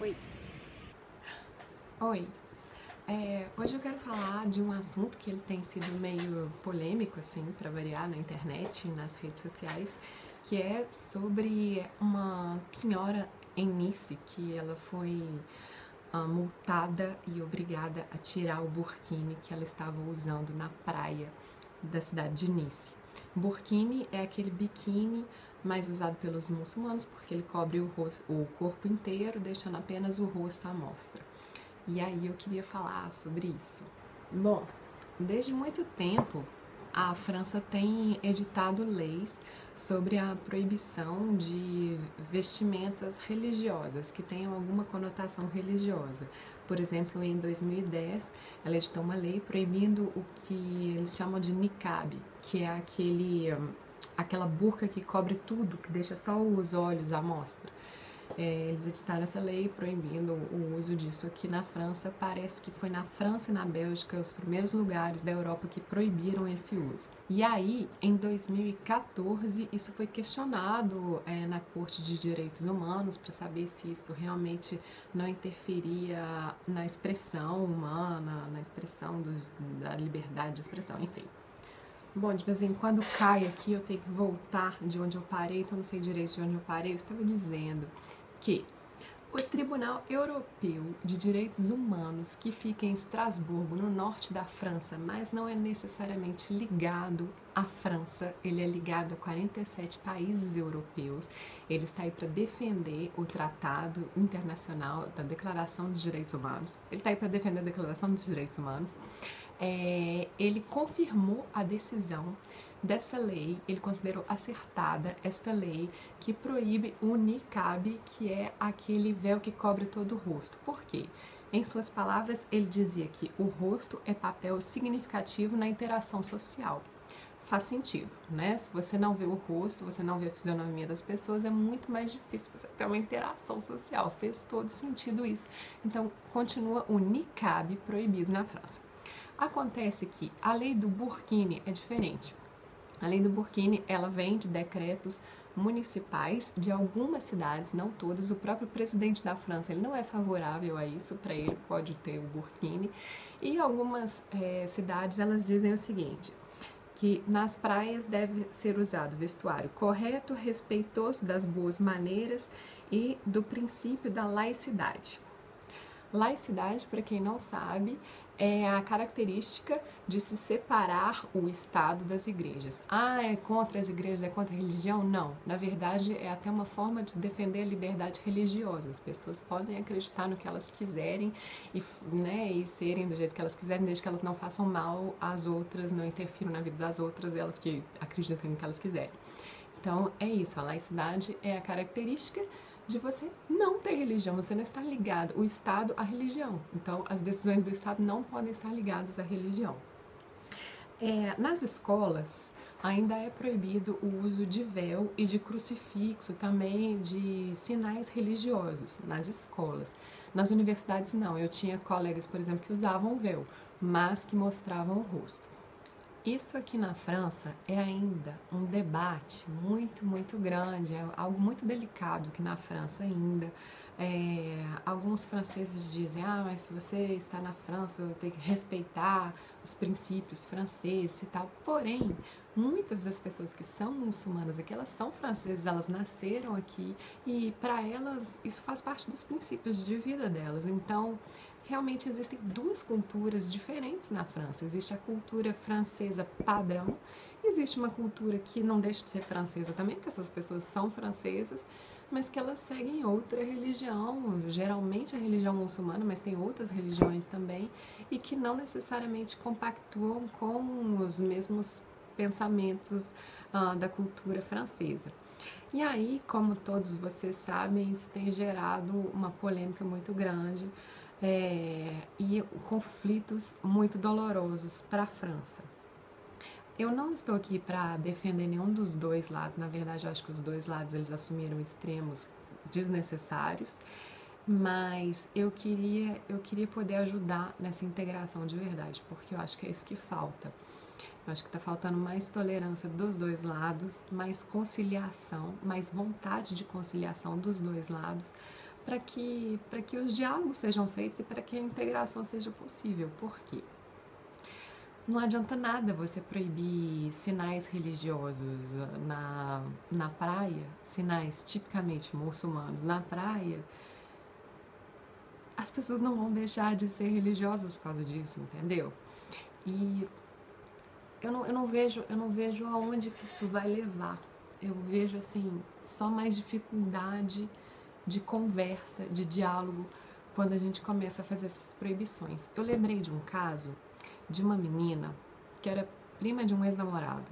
Oi. Oi, hoje eu quero falar de um assunto que ele tem sido meio polêmico, assim, para variar na internet e nas redes sociais, que é sobre uma senhora em Nice que ela foi multada e obrigada a tirar o burkini que ela estava usando na praia da cidade de Nice. Burkini é aquele biquíni mais usado pelos muçulmanos porque ele cobre o corpo inteiro, deixando apenas o rosto à mostra. E aí eu queria falar sobre isso. Bom, desde muito tempo a França tem editado leis sobre a proibição de vestimentas religiosas que tenham alguma conotação religiosa. Por exemplo, em 2010, ela editou uma lei proibindo o que eles chamam de niqab, que é aquela burca que cobre tudo, que deixa só os olhos à mostra. Eles editaram essa lei proibindo o uso disso aqui na França. Parece que foi na França e na Bélgica os primeiros lugares da Europa que proibiram esse uso. E aí, em 2014, isso foi questionado na Corte de Direitos Humanos para saber se isso realmente não interferia na expressão humana, na expressão da liberdade de expressão, enfim. Bom, de vez em quando cai aqui, eu tenho que voltar de onde eu parei, então não sei direito de onde eu parei. Eu estava dizendo que o Tribunal Europeu de Direitos Humanos, que fica em Estrasburgo, no norte da França, mas não é necessariamente ligado à França, ele é ligado a 47 países europeus. Ele está aí para defender o Tratado Internacional da Declaração dos Direitos Humanos. Ele está aí para defender a Declaração dos Direitos Humanos. Ele confirmou a decisão dessa lei, ele considerou acertada esta lei que proíbe o niqab, que é aquele véu que cobre todo o rosto. Por quê? Em suas palavras, ele dizia que o rosto é papel significativo na interação social. Faz sentido, né? Se você não vê o rosto, você não vê a fisionomia das pessoas, é muito mais difícil você ter uma interação social. Fez todo sentido isso. Então, continua o niqab proibido na França. Acontece que a lei do burkini é diferente. A lei do burkini, ela vem de decretos municipais de algumas cidades, não todas. O próprio presidente da França, ele não é favorável a isso, para ele pode ter o burkini. E algumas cidades, elas dizem o seguinte, que nas praias deve ser usado vestuário correto, respeitoso das boas maneiras e do princípio da laicidade. Laicidade, para quem não sabe, é a característica de se separar o Estado das igrejas. Ah, é contra as igrejas, é contra a religião? Não. Na verdade, é até uma forma de defender a liberdade religiosa. As pessoas podem acreditar no que elas quiserem e serem do jeito que elas quiserem, desde que elas não façam mal às outras, não interfiram na vida das outras, elas que acreditam no que elas quiserem. Então, é isso. A laicidade é a característica de você não ter religião, você não está ligado, o Estado à religião. Então, as decisões do Estado não podem estar ligadas à religião. Nas escolas, ainda é proibido o uso de véu e de crucifixo, também de sinais religiosos nas escolas. Nas universidades, não. Eu tinha colegas, por exemplo, que usavam véu, mas que mostravam o rosto. Isso aqui na França é ainda um debate muito grande, é algo muito delicado aqui na França ainda. Alguns franceses dizem, mas se você está na França, você tem que respeitar os princípios franceses e tal. Porém, muitas das pessoas que são muçulmanas aqui, elas são francesas, elas nasceram aqui e para elas isso faz parte dos princípios de vida delas. Então, realmente existem duas culturas diferentes na França. Existe a cultura francesa padrão, existe uma cultura que não deixa de ser francesa também, porque essas pessoas são francesas, mas que elas seguem outra religião, geralmente a religião muçulmana, mas tem outras religiões também, e que não necessariamente compactuam com os mesmos pensamentos da cultura francesa. E aí, como todos vocês sabem, isso tem gerado uma polêmica muito grande, e conflitos muito dolorosos para a França. Eu não estou aqui para defender nenhum dos dois lados, na verdade eu acho que os dois lados eles assumiram extremos desnecessários, mas eu queria poder ajudar nessa integração de verdade, porque eu acho que é isso que falta. Eu acho que está faltando mais tolerância dos dois lados, mais conciliação, mais vontade de conciliação dos dois lados, para que os diálogos sejam feitos e para que a integração seja possível. Por quê? Não adianta nada você proibir sinais religiosos na praia, sinais tipicamente muçulmanos na praia. As pessoas não vão deixar de ser religiosas por causa disso, entendeu? E eu não vejo aonde que isso vai levar. Eu vejo, assim, só mais dificuldade de conversa, de diálogo, quando a gente começa a fazer essas proibições. Eu lembrei de um caso de uma menina que era prima de um ex-namorado.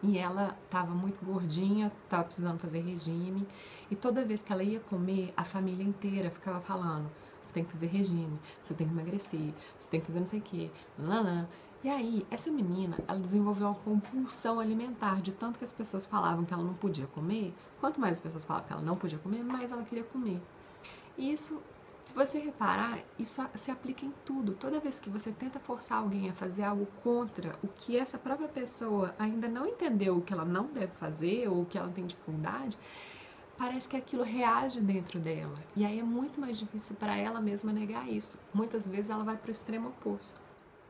E ela estava muito gordinha, estava precisando fazer regime. E toda vez que ela ia comer, a família inteira ficava falando: você tem que fazer regime, você tem que emagrecer, você tem que fazer não sei o quê, nananã. E aí, essa menina, ela desenvolveu uma compulsão alimentar, de tanto que as pessoas falavam que ela não podia comer. Quanto mais as pessoas falavam que ela não podia comer, mais ela queria comer. E isso, se você reparar, isso se aplica em tudo. Toda vez que você tenta forçar alguém a fazer algo contra o que essa própria pessoa ainda não entendeu o que ela não deve fazer ou o que ela tem dificuldade, parece que aquilo reage dentro dela. E aí é muito mais difícil para ela mesma negar isso. Muitas vezes ela vai para o extremo oposto.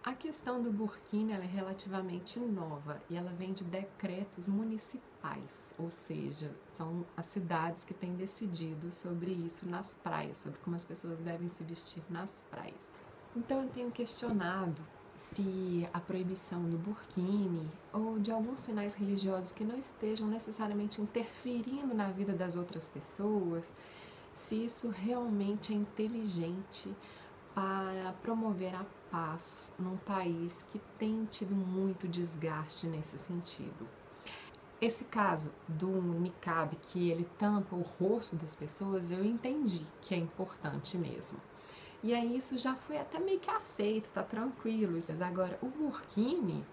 A questão do burkini ela é relativamente nova e ela vem de decretos municipais, ou seja, são as cidades que têm decidido sobre isso nas praias, sobre como as pessoas devem se vestir nas praias. Então eu tenho questionado se a proibição do burkini ou de alguns sinais religiosos que não estejam necessariamente interferindo na vida das outras pessoas, se isso realmente é inteligente para promover a paz num país que tem tido muito desgaste nesse sentido. Esse caso do niqab, que ele tampa o rosto das pessoas, eu entendi que é importante mesmo. E aí isso já foi até meio que aceito, tá tranquilo. Agora, o burkini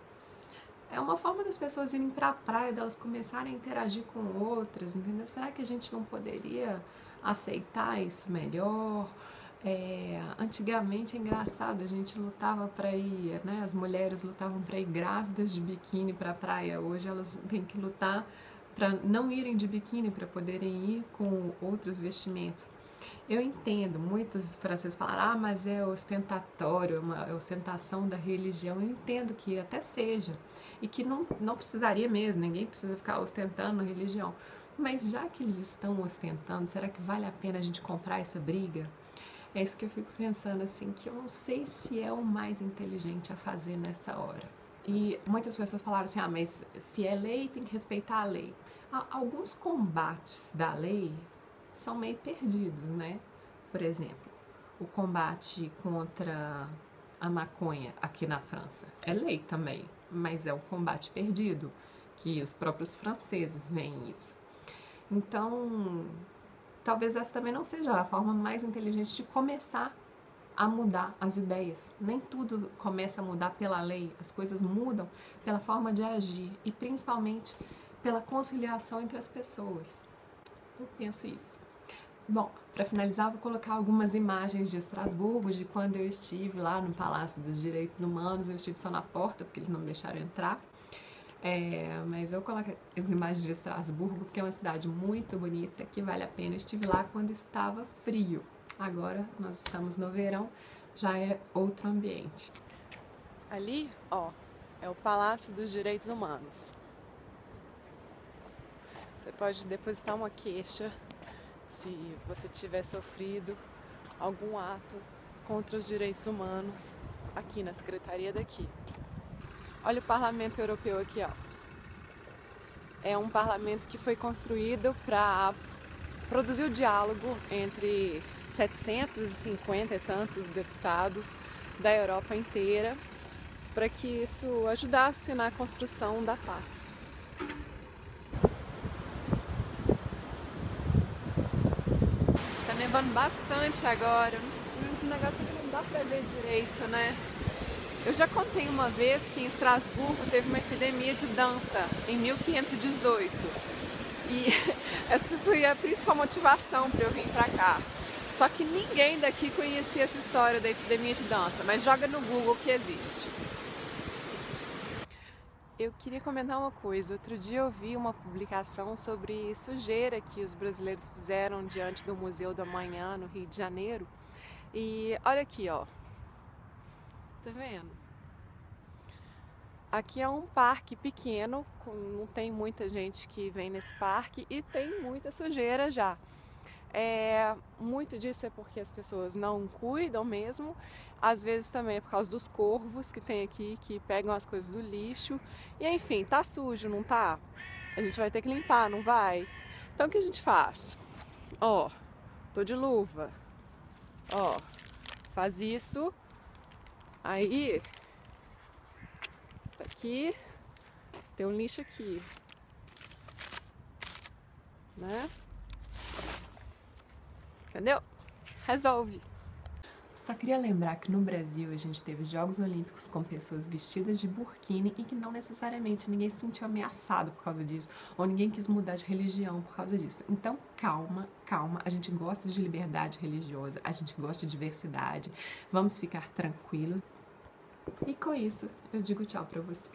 é uma forma das pessoas irem pra praia, delas começarem a interagir com outras, entendeu? Será que a gente não poderia aceitar isso melhor? Antigamente é engraçado, a gente lutava para ir, né? As mulheres lutavam para ir grávidas de biquíni para a praia. Hoje elas têm que lutar para não irem de biquíni, para poderem ir com outros vestimentos. Eu entendo, muitos franceses falaram: mas é ostentatório, é uma ostentação da religião. Eu entendo que até seja, e que não precisaria mesmo, ninguém precisa ficar ostentando a religião. Mas já que eles estão ostentando, será que vale a pena a gente comprar essa briga? É isso que eu fico pensando, assim, que eu não sei se é o mais inteligente a fazer nessa hora. E muitas pessoas falaram assim: mas se é lei, tem que respeitar a lei. Alguns combates da lei são meio perdidos, né? Por exemplo, o combate contra a maconha aqui na França é lei também, mas é um combate perdido, que os próprios franceses veem isso. Então, talvez essa também não seja a forma mais inteligente de começar a mudar as ideias. Nem tudo começa a mudar pela lei, as coisas mudam pela forma de agir e principalmente pela conciliação entre as pessoas. Eu penso isso. Bom, para finalizar, vou colocar algumas imagens de Estrasburgo, de quando eu estive lá no Palácio dos Direitos Humanos. Eu estive só na porta, porque eles não me deixaram entrar. Mas eu coloco as imagens de Estrasburgo porque é uma cidade muito bonita, que vale a pena. Eu estive lá quando estava frio. Agora nós estamos no verão, já é outro ambiente. Ali, ó, é o Palácio dos Direitos Humanos. Você pode depositar uma queixa se você tiver sofrido algum ato contra os direitos humanos aqui na secretaria daqui. Olha o Parlamento Europeu aqui, ó. É um parlamento que foi construído para produzir o diálogo entre 750 e tantos deputados da Europa inteira, para que isso ajudasse na construção da paz. Tá nevando bastante agora, esse negócio aqui não dá pra ver direito, né? Eu já contei uma vez que em Estrasburgo teve uma epidemia de dança em 1518 e essa foi a principal motivação para eu vir para cá. Só que ninguém daqui conhecia essa história da epidemia de dança, mas joga no Google que existe. Eu queria comentar uma coisa. Outro dia eu vi uma publicação sobre sujeira que os brasileiros fizeram diante do Museu do Amanhã, no Rio de Janeiro. E olha aqui, ó. Tá vendo? Aqui é um parque pequeno, não tem muita gente que vem nesse parque e tem muita sujeira já. Muito disso é porque as pessoas não cuidam mesmo, às vezes também é por causa dos corvos que tem aqui, que pegam as coisas do lixo, e enfim, tá sujo, não tá? A gente vai ter que limpar, não vai? Então o que a gente faz? Ó, tô de luva, ó, faz isso, aí, aqui, tem um lixo aqui, né? Entendeu? Resolve. Só queria lembrar que no Brasil a gente teve Jogos Olímpicos com pessoas vestidas de burkini e que não necessariamente ninguém se sentiu ameaçado por causa disso, ou ninguém quis mudar de religião por causa disso. Então, calma, calma, a gente gosta de liberdade religiosa, a gente gosta de diversidade, vamos ficar tranquilos. E com isso, eu digo tchau pra você.